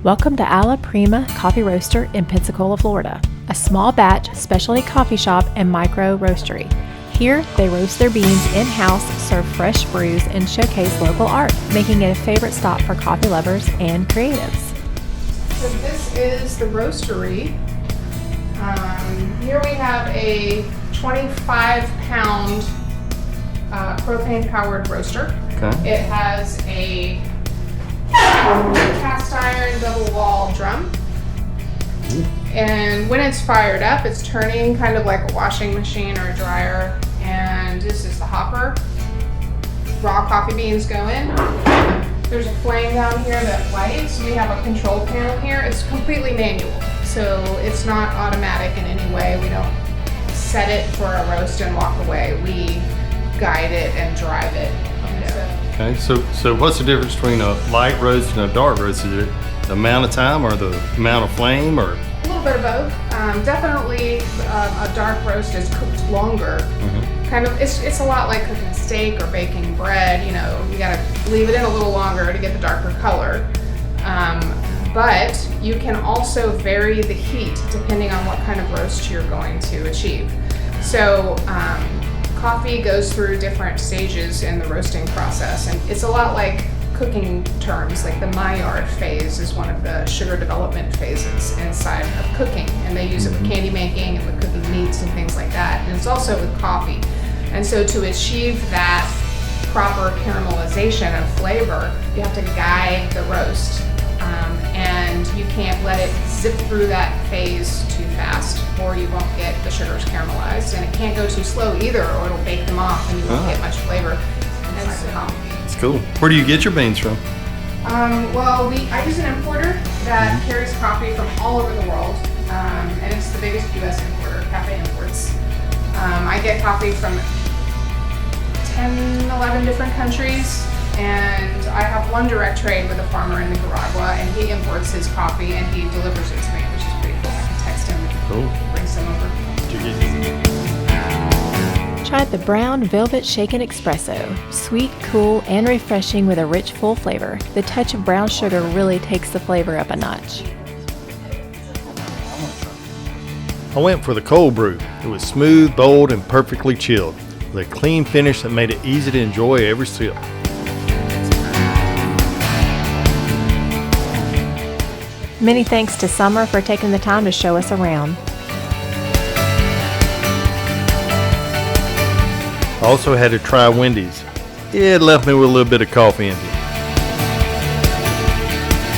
Welcome to Alla Prima Coffee Roaster in Pensacola, Florida, a small batch specialty coffee shop and micro roastery. Here, they roast their beans in-house, serve fresh brews, and showcase local art, making it a favorite stop for coffee lovers and creatives. So this is the roastery. Here we have a 25-pound propane-powered roaster. Okay. It has a cast iron double wall drum. And when it's fired up, it's turning kind of like a washing machine or a dryer. And this is the hopper. Raw coffee beans go in. There's a flame down here that lights. We have a control panel here. It's completely manual, so it's not automatic in any way. We don't set it for a roast and walk away. We guide it and drive it. Okay, so what's the difference between a light roast and a dark roast? Is it the amount of time or the amount of flame, or? A little bit of both. Definitely a dark roast is cooked longer. Kind of, it's a lot like cooking steak or baking bread. You know, you gotta leave it in a little longer to get the darker color. But you can also vary the heat depending on what kind of roast you're going to achieve. So coffee goes through different stages in the roasting process, and it's a lot like cooking terms. Like the Maillard phase is one of the sugar development phases inside of cooking, and they use it with candy making and with cooking meats and things like that. And it's also with coffee. And so to achieve that proper caramelization of flavor, you have to guide the roast, and you can't let it zip through that phase too fast, or you won't get the sugars caramelized. And it can't go too slow either, or it'll bake them off and you won't get much flavor inside the coffee. It's cool. Where do you get your beans from? Well, I use an importer that carries coffee from all over the world, and it's the biggest U.S. importer, Cafe Imports. I get coffee from 10, 11 different countries, and I have one direct trade with a farmer in Nicaragua, and he imports his coffee and he delivers it to me, which is pretty cool. I can text him and bring some over. Try the brown velvet shaken espresso. Sweet, cool, and refreshing with a rich, full flavor. The touch of brown sugar really takes the flavor up a notch. I went for the cold brew. It was smooth, bold, and perfectly chilled, with a clean finish that made it easy to enjoy every sip. Many thanks to Summer for taking the time to show us around. I also had to try Wendy's. It left me with a little bit of coffee envy.